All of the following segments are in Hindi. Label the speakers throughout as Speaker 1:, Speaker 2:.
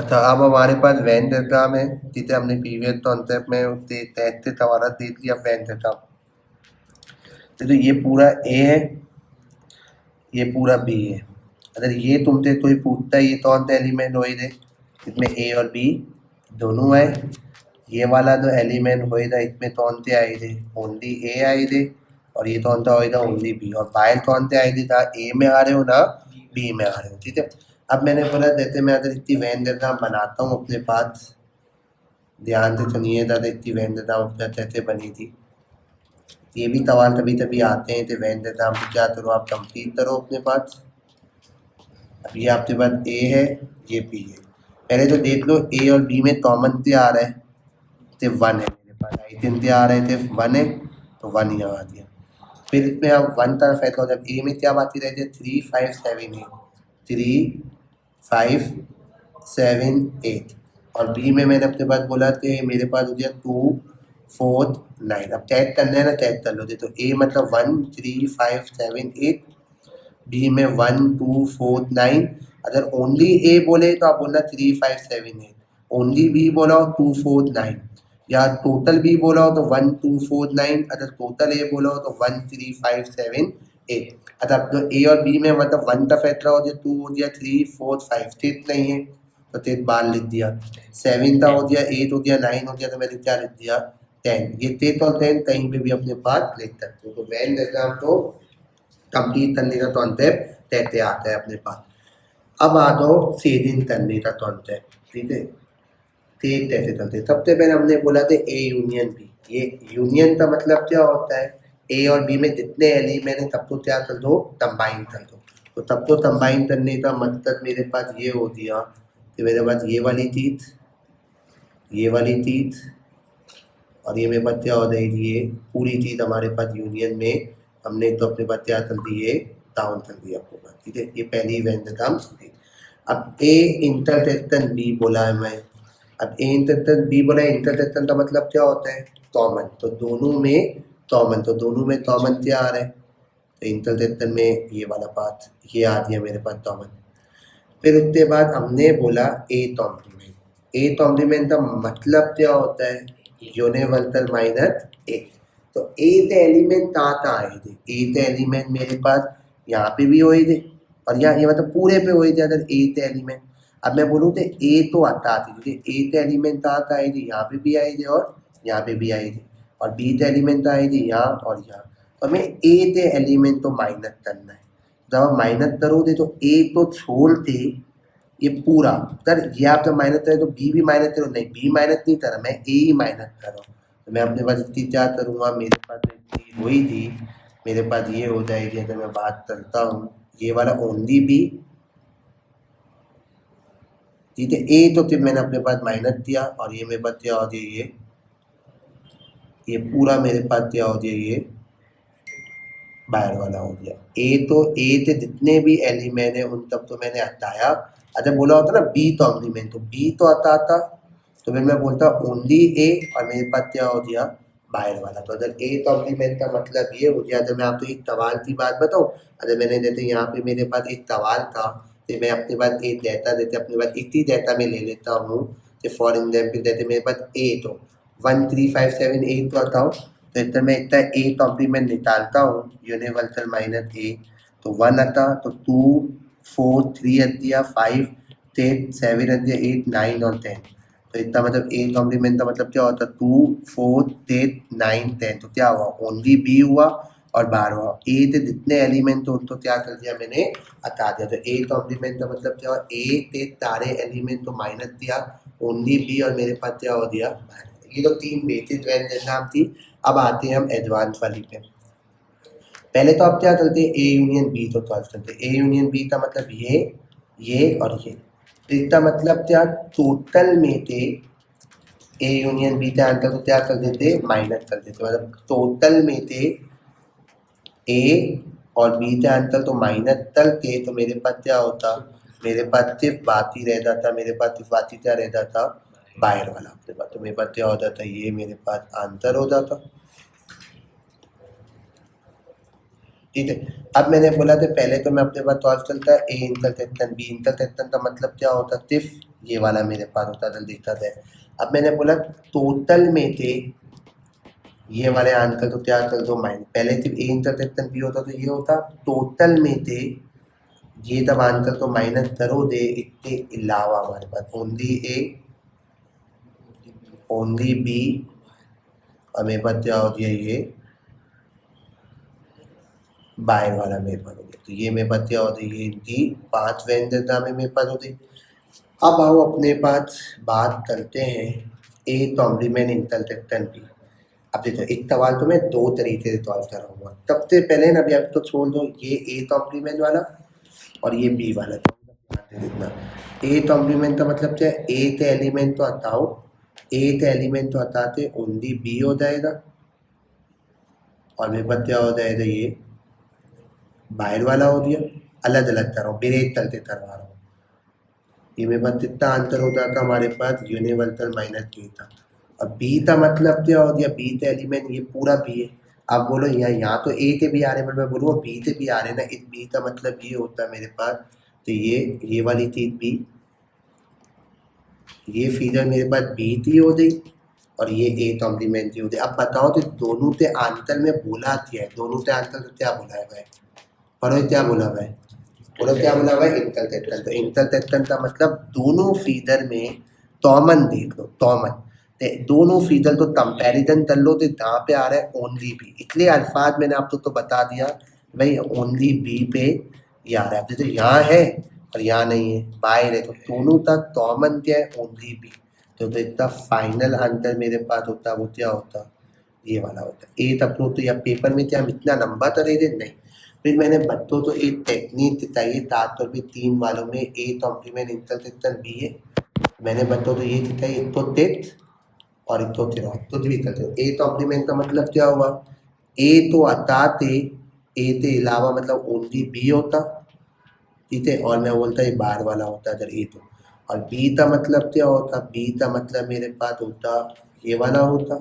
Speaker 1: अच्छा, अब हमारे पास वेन डायग्राम है जिसे हमने प्रीवियस कॉन्सेप्ट में तहत हमारा देख लिया वेन डायग्राम। तो ये पूरा ए है, ये पूरा बी है। अगर ये तुमसे कोई पूछता है ये कौन सा एलिमेंट होएगा, इसमें ए और बी दोनों है। ये वाला जो एलिमेंट होएगा इसमें कौन से आए थे, ओनली ए आए थे, और ये कौन सा होएगा, ओनली बी। और बाहर कौन से आए थे, ना ए में आ रहे हो ना बी में आ रहे हो। ठीक है, अब मैंने बोला जैसे मैं अगर इतनी वेन डायग्राम बनाता हूँ अपने पास, ध्यान से सुनिए दादा, इतनी वेन डायग्राम अपने कैसे बनी थी। ये भी सवाल कभी कभी आते हैं, तो वेन डायग्राम को क्या करो, आप कंप्लीट करो अपने पास। अब ये आपके पास ए है, ये बी है। पहले तो देख लो ए और बी में कॉमन क्या आ रहा है, सिर्फ वन है मेरे पास। आई थिंक क्या आ रहा है, सिर्फ वन है, तो वन यहाँ आ गया। फिर इसमें आप वन तरफ फैसला हो, जब ए में क्या बात रहती है, 3 5 7 8, 3 5 7 8, और बी में मैंने अपने पास बोला कि मेरे पास हो गया 2 4 9। अब टैग करना है ना, टैग कर लो। तो ए मतलब 1 3 5 7 8, बी में 1 2 4 9। अगर ओनली ए बोले तो आप बोलना 3 5 7 8, ओनली बी बोला हो 2 4 9, या टोटल बी बोला हो तो 1 2 4 9, अगर टोटल ए बोला हो तो 1 3 5 7 8। अच्छा, तो ए और बी में मतलब 1 का फैक्टर हो गया, 2 हो गया, 3 4 5 ठीक नहीं है तो तेज बाल लिख दिया, 7 का हो गया, 8 हो गया, 9 हो गया, तो मैंने क्या लिख दिया, 10। ये तेज और 10 कहीं पे भी अपने पास लिख सकते हो। तो वेन डायग्राम तो कंप्लीट करने का कॉन्सेप्ट कहते आता है अपने पास। अब आ जाओ शेडिंग करने का कॉन्सेप्ट। ठीक है, ठीक कैसे चलते, सबसे पहले हमने बोला था ए यूनियन बी। ये यूनियन का मतलब क्या होता है, ए और बी में जितने एलिमेंट है सबको क्या कर दो, कंबाइन कर दो। तो सबको कंबाइन करने का मतलब मेरे पास ये हो गया कि मेरे पास ये वाली चीज, ये वाली चीज, और ये मेरे पास क्या हो जाएगी, ये पूरी चीज हमारे पास यूनियन में हमने तो अपने पास क्या कर दिए, डाउन कर दिया अपने पास। ठीक है, ये पहली इवेंट काम थी। अब ए इंटरसेक्शन बी बोला है मैं, अब ए इंटरसेक्शन बी बोला है, इंटरसेक्शन का मतलब क्या होता है, कॉमन। तो दोनों में कॉमन, तो दोनों में कॉमन क्या आ रहा है, तो इंटरसेक्शन में ये वाला पार्ट ये आ गया मेरे पास कॉमन। फिर उसके बाद हमने बोला ए कॉम्प्लीमेंट। ए कॉम्प्लीमेंट का मतलब क्या होता है, यूनिवर्सल माइनस ए। तो ए थे एलिमेंट कहाँ आए थे, ए थे एलिमेंट मेरे पास यहाँ पे भी हुए थे, और यहाँ ये मतलब पूरे पे हुए थे अगर ए थे एलिमेंट। अब मैं बोलूँ तो ए तो आता थी, क्योंकि ए थे एलिमेंट कहाँ आए थे, यहाँ पे भी आए थे और यहाँ पे भी आए थे, और बी थे एलिमेंट आए थे यहाँ और यहाँ। तो हमें ए थे एलिमेंट तो माइनस करना है। जब आप माइनस करोगे तो ए तो छोड़ के ये पूरा, सर ये आप जब माइनस करें तो बी भी माइनस करो, नहीं बी माइनस नहीं करा, मैं ए ही माइनस कर रहा हूँ। तो मैं अपने पास इसकी क्या करूँगा, मेरे पास चीज हुई थी, मेरे पास ये हो जाएगी। अगर मैं बात करता हूँ ये वाला ओनली बी, ठीक है, ए तो फिर मैंने अपने पास माइनस दिया, और ये मेरे पास क्या हो जाए, ये पूरा मेरे पास क्या हो जाए, ये बाहर वाला हो गया। ए तो ए से जितने भी एलिमेंट है उन तब तो मैंने हटाया। अच्छा, बोला होता ना बी कॉम्प्लीमेंट, तो बी तो आता, तो फिर मैं बोलता ओनली ए, और मेरे पास क्या हो गया, बाहर वाला। तो अगर ए कॉम्प्लीमेंट का मतलब ये हो गया। जब मैं आपको एक सवाल की बात बताऊँ, अगर मैंने जैसे यहाँ पे मेरे पास एक सवाल था, तो मैं अपने पास एक डेटा देते अपने पास इसी डेटा में ले लेता हूँ। तो फॉर एग्जाम्पल जैसे मेरे पास ए तो 1 3 5 7 8 तो आता हूँ, तो इतना मैं इतना ए कॉम्प्लीमेंट निकालता हूँ यूनिवर्सल माइनस ए, तो 1 आता, तो 2 4 3 आ दिया, 5 10 7 आ दिया, 8 9 और 10। तो इतना मतलब ए कॉम्प्लीमेंट का मतलब क्या होता है, 2 4 10 9 10। तो क्या हुआ, ओनली बी हुआ और बाहर हुआ। ए से जितने एलिमेंट तो उनको क्या कर दिया मैंने, हटा दिया। तो ए कॉम्प्लीमेंट का मतलब क्या हुआ, ए से सारे एलिमेंट तो माइनस दिया, ओनली बी और मेरे पास क्या हो दिया, बाहर। ये तो 3 बेसिक नाम थी। अब आते हैं हम एडवांस वाली पे। पहले तो आप क्या करते हैं, ए यूनियन बी तो सॉल्व करते। ए यूनियन बी का मतलब ये और ये। तो इसका मतलब क्या, टोटल में थे ए यूनियन बी का आंसर को क्या कर देते, माइनस कर देते। मतलब टोटल में थे ए और बी का आंसर तो माइनस करके, तो मेरे पास क्या होता, मेरे पास सिर्फ बात ही रहता था, मेरे पास सिर्फ बात ही क्या रहता था, बाहर वाला अपने पास। तो मेरे पास क्या होता था, ये मेरे पास आंसर हो जाता। ठीक है। अब मैंने बोला था पहले तो मैं अपने पास सॉल्व चलता है ए इंटल तेतन बी इंटल तेतन का मतलब क्या होता, सिर्फ ये वाला मेरे पास होता था, दिखता था। अब मैंने बोला टोटल में थे ये वाले आंसर, तो क्या कर दो माइनस, पहले सिर्फ ए इंटल तेतन बी होता तो ये होता, टोटल में थे ये तब आंसर तो माइनस करो दे, इतने अलावा हमारे पास ओनली ए ओनली बी और मेरे पास क्या हो गया ये बाय वाला मेरे पास हो गया। तो ये मेरे पास क्या होती है, ये इनकी 5 व्यंजकता में मेरे पास होती। अब आओ अपने पास बात करते हैं ए कॉम्प्लीमेंट इंटरसेक्शन की। अब देखो एक सवाल तो मैं 2 तरीके से सॉल्व कराऊंगा। सबसे पहले ना अभी आप तो छोड़ दो ये ए कॉम्प्लीमेंट वाला और ये बी वाला, देखना ए कॉम्प्लीमेंट का मतलब क्या है, ए के एलिमेंट तो हटाओ, ए के एलिमेंट तो हटाते ओनली बी हो जाएगा और मेरे पास क्या हो जाएगा, ये बाहर वाला हो गया। अलग अलग कर रहा हूँ, ब्रेक करते करवा रहा हूँ। ये मेरे पास कितना आंसर हो जाता हमारे पास यूनिवर्सल माइनस बी था। और बी का मतलब क्या हो गया, बी का एलिमेंट ये पूरा बी है। आप बोलो यहाँ तो ए के भी आ रहे हैं, मैं बोलूँगा बी से भी आ रहे हैं ना, इस बी का मतलब ये होता है मेरे पास, तो ये वाली चीज़ बी, ये फिगर मेरे पास बी थी हो गई और ये ए कॉम्प्लीमेंट्री हो गई। अब बताओ तो दोनों के आंसर में बोला क्या है, दोनों के आंसर से क्या बोला है भाई, पढ़ो क्या बोला भाई, बोलो क्या बोला भाई, इंटरसेक्शन। तो इंटरसेक्शन का मतलब दोनों फिगर में कॉमन देख लो, कॉमन दोनों फिगर तो कंपैरिजन कर लो, तो जहाँ पे आ रहा है ओनली बी, इसलिए अल्फाज मैंने आपको तो बता दिया भाई ओनली बी पे ये आ रहा है। जैसे यहाँ है और यहाँ नहीं है, बाहर है, तो दोनों तक कॉमन क्या है, ओनली बी। तो इतना फाइनल आंसर मेरे पास होता वो क्या होता, ये वाला होता है। ए तक तो या पेपर में क्या हम इतना लंबा तो दे दे नहीं। फिर मैंने बच्चों तो एक टेक्निक बताई तार पर भी 3 वालों में ए कॉम्प्लीमेंट इंटरसेक्शन बी है। मैंने बच्चों तो ये सिखाई, एक तो टेथ और एक तो तेरा कुछ भी करते हो। ए कॉम्प्लीमेंट का मतलब क्या हुआ, ए तो अताते ए के अलावा मतलब ओनली बी होता, ठीक है, और मैं बोलता ये बाहर वाला होता अगर ए तो। और बी का मतलब क्या होता, बी का मतलब मेरे पास होता ये वाला होता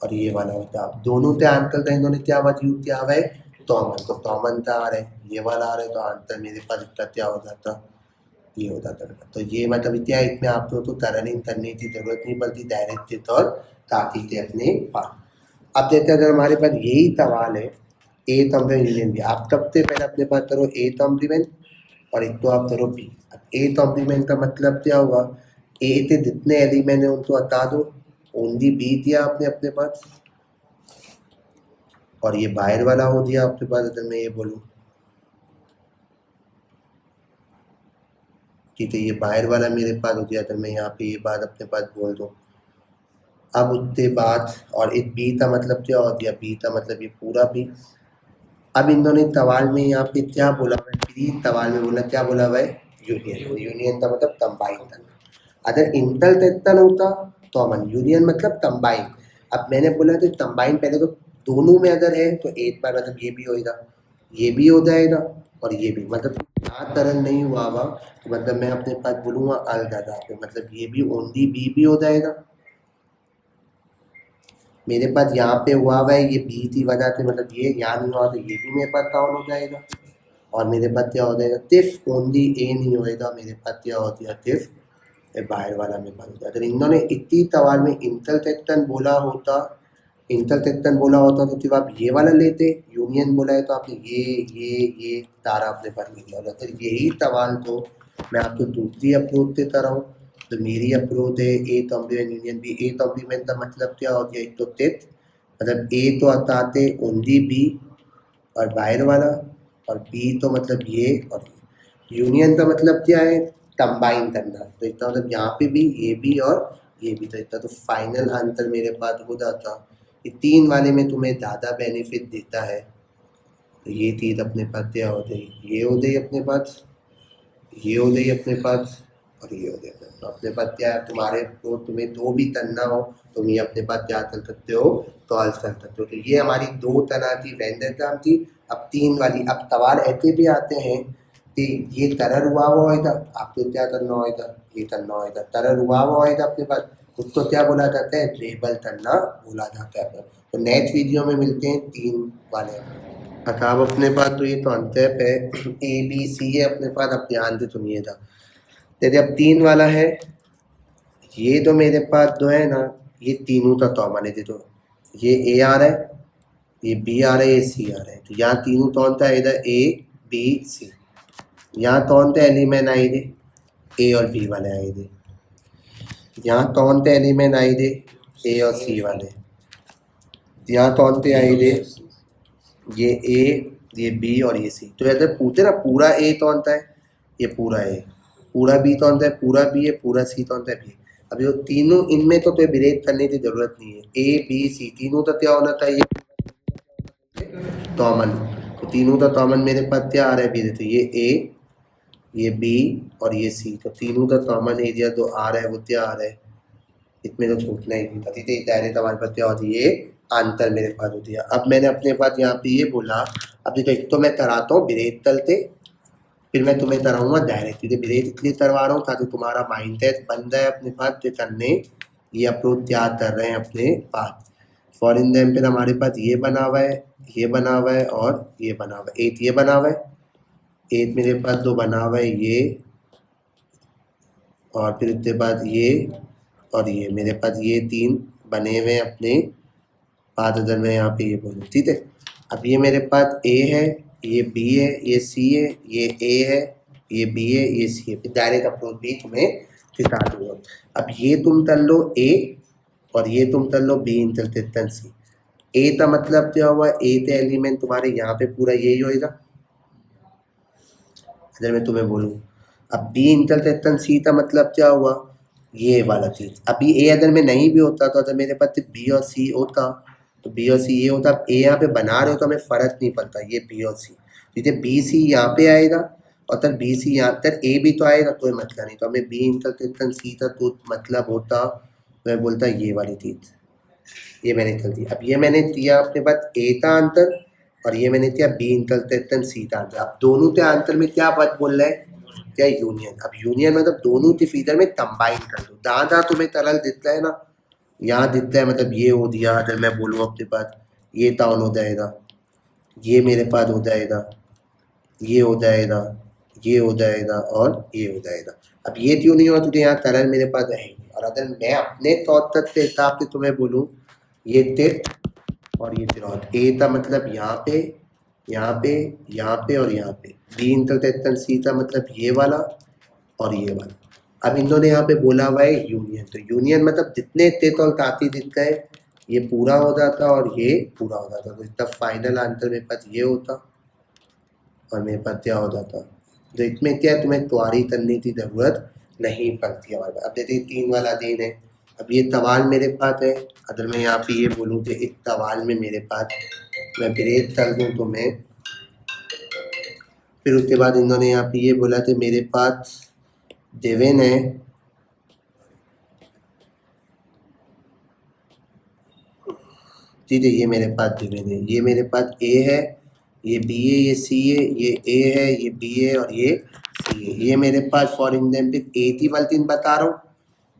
Speaker 1: और ये वाला होता। अब दोनों के आंसर का इन्होंने क्या बात यूज किया हुआ है, कॉमन, तो कॉमन का आ रहा है, ये वाला आ रहा है, तो आंसर मेरे पास इतना क्या हो जाता, ये हो जाता। तो ये मतलब क्या है, इसमें आपको तो टर्निंग करने की जरूरत नहीं पड़ती, डायरेक्ट चित और काफी के अपने पास। अब देखते हैं अगर हमारे पास यही सवाल है ए कॉम्प्लीमेंट यूनियन बी, आप सबसे पहले अपने पास करो ए कॉम्प्लीमेंट और एक तो आप करो बी। ए कॉम्प्लीमेंट का मतलब क्या होगा, ए के जितने एलिमेंट है उनको हटा दो, ओनली बी दिया आपने अपने पास और ये बाहर वाला हो दिया आपके पास। अगर मैं ये बोलूँ ठीक है, ये बाहर वाला मेरे पास हो गया, अगर मैं यहाँ पे ये बात अपने पास बोल दूँ। अब उसके बाद और एक बी का मतलब क्या हो गया, बी का मतलब ये पूरा बी। अब इन दोनों सवाल में यहाँ पे क्या बोला हुआ है, प्री सवाल में बोला क्या बोला हुआ है, यूनियन। यूनियन का मतलब कंबाइन करना। अगर इंटरसेक्शन होता तो अमन, यूनियन मतलब कंबाइन। अब मैंने बोला तो कंबाइन पहले तो दोनों में अगर है तो एक बार मतलब ये भी होएगा, ये भी हो जाएगा और ये भी, मतलब यहाँ तरह नहीं हुआ हुआ तो मतलब मैं अपने पास बोलूँगा अलग पे, मतलब ये भी ओनली बी भी हो जाएगा। मेरे पास यहाँ पे हुआ हुआ है ये बी की वजह से, मतलब ये यहाँ नहीं हुआ तो ये भी मेरे पास काउंट हो जाएगा। और मेरे पास क्या हो जाएगा, सिर्फ ओनली ए नहीं होएगा, मेरे पास क्या हो जाएगा, सिर्फ बाहर वाला मेरे पास होता। अगर इन्होंने इतनी सवाल में इंटरसेक्शन बोला होता, इंटरसेक्शन बोला होता तो सिर्फ आप ये वाला लेते, यूनियन बोला है तो आपने ये तारा अपने पास ले लिया। अगर यही सवाल तो मैं आपको दूसरी अप्रोच देता रहा हूँ, तो मेरी अप्रोच है A complement union B. A complement का मतलब क्या हो गया, एक तो टेथ, मतलब ए तो हटाते ओनली बी और बाहर वाला, और बी तो मतलब ये, और यूनियन का मतलब क्या है, कंबाइन करना। तो इतना मतलब यहाँ पे भी ये भी और ये भी, तो इतना तो फाइनल आंसर मेरे पास हो जाता। ये 3 वाले में तुम्हें ज़्यादा बेनिफिट देता है, तो ये चीज़ अपने पास क्या हो गई, ये हो गई अपने पास, ये हो गई अपने पास और ये हो गया। तो अपने पास क्या है, तुम्हारे को तुम्हें 2 भी करना हो तुम ये अपने पास क्या कर सकते हो, सॉल्व कर सकते हो। तो ये हमारी 2 तरह की वेन डायग्राम थी। अब 3 वाली, अब सवाल ऐसे भी आते हैं कि ये तरह हुआ हुआ होगा, आपको क्या करना होगा, ये करना होगा, तरह हुआ हुआ होगा अपने पास, उसको क्या बोला जाता है, लेबल करना बोला जाता है। तो नेक्स्ट वीडियो में मिलते हैं 3 वाले। अच्छा अब अपने पास तो ये तो अंतैप है, ए बी सी है अपने पास। अब ध्यान से सुनिएगा, जैसे अब 3 वाला है, ये तो मेरे पास जो है ना, ये तीनों का कॉमन है। देखो ये ए आ रहा है, ये बी आ रहा है, ये सी आ रहा है, तो यहाँ तीनों कौन सा है, इधर ए बी सी। यहाँ कौन सा एलिमेंट आई थे, ए और बी वाले आए थे। यहाँ कौन से एलिमेंट आए थे, ए और सी वाले। यहाँ कौन से आए थे, ये ए, ये बी और ये सी। तो इधर पूछे ना पूरा ए कौन सा है, ये पूरा ए, पूरा बी कौन सा है, पूरा बी है, पूरा सी कौन सा है, बी। अब ये तीनों इनमें तो ब्रेक करने की जरूरत नहीं है, ए बी सी तीनों का क्या होना चाहिए, कॉमन। तो तीनों का कॉमन मेरे पास क्या आ रहा है, बी। तो ये ए, ये बी और ये सी, तो तीनों का कॉमन एरिया जो आ रहा है वो क्या आ रहा है, इसमें तो छूटना ही नहीं था। ठीक है, डायरेक्ट हमारे पास क्या होती है, आंतर मेरे पास होती है। अब मैंने अपने पास यहाँ पे ये बोला, अब देखो एक तो मैं कराता हूँ ब्रेक तलते, फिर मैं तुम्हें कराऊंगा डायरेक्ट। तुझे ब्रेक इसलिए करवा रहा हूँ ताकि तुम्हारा माइंड सेट बन जाए अपने पास जो करने ये अप्रोच याद कर रहे हैं अपने पास। फॉर एग्जाम्पल हमारे पास ये बना हुआ है, ये बना हुआ है और ये बना हुआ है, एक ये बना हुआ है, एक मेरे पास दो बना हुआ है ये, और फिर उसके बाद ये और ये मेरे पास ये तीन बने हुए हैं अपने पास। अगर मैं यहाँ पे ये बोलूँ, ठीक है। अब ये मेरे पास ए है, ये बी है, ये सी है, ये ए है, ये बी है, ये सी है। डायरेक्ट अप्रोच भी तुम्हें सिखा दूंगा। अब ये तुम कर लो ए और ये तुम कर लो बी इंटरसेक्शन सी। ए का मतलब क्या हुआ, ए का एलिमेंट तुम्हारे यहाँ पे पूरा यही होएगा अगर मैं तुम्हें बोलूँ। अब बी इंटरसेक्शन सी का मतलब क्या हुआ, ये वाला चीज़। अभी ए अगर मैं नहीं भी होता तो अगर मेरे पास सिर्फ बी और सी होता तो बी और सी ये होता। अब ए यहाँ पे बना रहे हो तो हमें फ़र्क नहीं पड़ता, ये बी और सी, जैसे बी सी यहाँ पे आएगा और तब बी सी यहाँ तक ए भी तो आएगा, कोई मतलब नहीं। तो हमें बी इंटरसेक्शन सी का तो मतलब होता, तो मैं बोलता ये वाली चीज़, ये मैंने कर दिया। अब ये मैंने दिया अपने पास ए का आंतर और ये मैंने दिया बी इंटरसेक्शन सी का आंतर। अब दोनों के आंतर में क्या बात बोल रहा है, क्या यूनियन। अब यूनियन मतलब दोनों के फीचर में कंबाइन कर दो। जहाँ जहाँ तुम्हें तरल दिखता है ना, यहाँ दिखता है, मतलब ये हो दिया। अगर मैं बोलूँ अपने पास ये टाउन हो जाएगा, ये मेरे पास हो जाएगा, ये हो जाएगा, ये हो जाएगा और ये हो जाएगा। अब ये क्यों नहीं हुआ, तुझे यहाँ तरल मेरे पास है। और अगर मैं अपने तौर तक के हिसाब से तुम्हें बोलूँ, ये टिप और ये तिरौत, ए का मतलब यहाँ पे, यहाँ पे, यहाँ पे और यहाँ पे। बी इंटरसेक्शन सी का मतलब ये वाला और ये वाला। अब इन्होंने यहाँ पे बोला हुआ है यूनियन, तो यूनियन मतलब जितने तेत और ताती जितने है ये पूरा हो जाता और ये पूरा हो जाता, तो इसका फाइनल आंसर मेरे पास ये होता और मेरे पास क्या हो जाता। तो इसमें क्या है, तुम्हें त्वारी करने की ज़रूरत नहीं पड़ती हमारे पास। अब जैसे 3 वाला दिन है, अब ये सवाल मेरे पास है। अगर मैं यहाँ पे ये बोलूँ कि इस सवाल में मेरे पास मैं ब्रेक कर दूँ तो मैं, फिर उसके बाद इन्होंने यहाँ पे ये बोला कि मेरे पास देवेन है, ठीक है, ये मेरे पास देवेन है, ये मेरे पास ए है, ये बी है, ये सी है, ये ए है, ये बी है और ये सी है। ये मेरे पास फॉर एग्जाम्पल ए थी वल्टीन बता रहा हूँ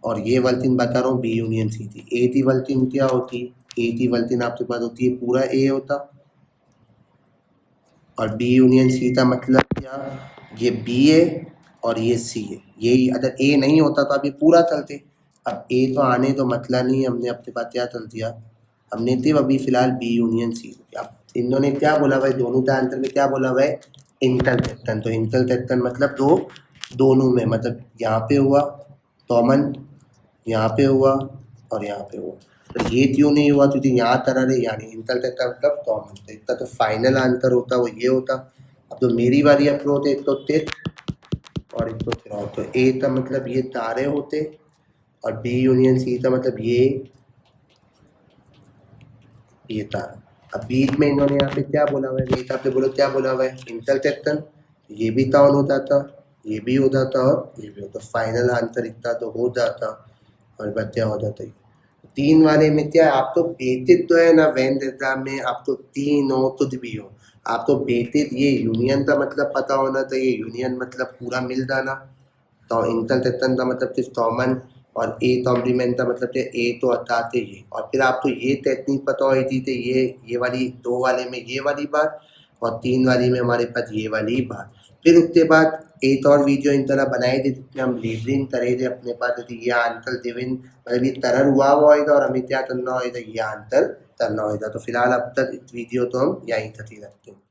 Speaker 1: और ये वल्टीन बता रहा हूँ बी यूनियन सी थी। ए थी वल्टीन क्या होती, ए थी वल्टीन आपके पास होती है पूरा ए होता, और बी यूनियन सी का मतलब क्या, ये बी है और ये सी है। यही अगर ए नहीं होता तो आप ये पूरा चलते। अब ए तो आने तो मतलब नहीं, हमने अपने पास क्या चल दिया, हमने सिर्फ अभी फिलहाल बी यूनियन सी। अब इन्होंने क्या बोला भाई, दोनों का आंसर में क्या बोला हुआ है, इंटरसेक्शन। तो इंटरसेक्शन मतलब दो, दोनों में, मतलब यहाँ पे हुआ कॉमन, यहाँ पे हुआ और यहाँ पे हुआ। तो ये क्यों नहीं हुआ, क्योंकि यहाँ तरह है, यानी इंटरसेक्शन मतलब कॉमन। तो इसका तो फाइनल आंसर होता वो ये होता। अब तो मेरी वाली अप्रोच है, एक तो टिप और एक तो थ्रॉट। तो ए का मतलब ये तारे होते और बी यूनियन सी का मतलब ये तारा। अब बीच में इन्होंने यहाँ पे क्या बोला हुआ है, मेरे हिसाब से बोलो क्या बोला हुआ है, इंटरसेक्शन। ये भी टाउन हो जाता, ये भी हो जाता और ये भी होता। फाइनल आंसर इतना तो हो जाता और बच्चा हो जाता है। 3 वाले में क्या है, आप तो बेसिक तो है ना वेन एग्जाम में, आप तो 3 हो कुछ भी हो, आप तो बेसिक ये यूनियन का मतलब पता होना चाहिए। यूनियन मतलब पूरा मिल जाना, तो इंटरसेक्शन का मतलब सिर्फ कॉमन और ए कॉम्प्लीमेंट का मतलब कि ए तो हटाते ही। और फिर आपको ये टेक्निक पता होती थी, ये वाली 2 वाले में ये वाली बात, और 3 वाली में हमारे पास ये वाली बात। फिर उसके बाद एक और वीडियो इन तरह बनाए थे जिसमें हम लेबलिंग करे थे अपने पास ये आंसर गिवन मतलब ये तरह हुआ होएगा और हमें क्या करना होएगा ये आंसर करना होएगा। तो फिलहाल अब तक इस वीडियो तो हम यहीं तक ही रखते हैं।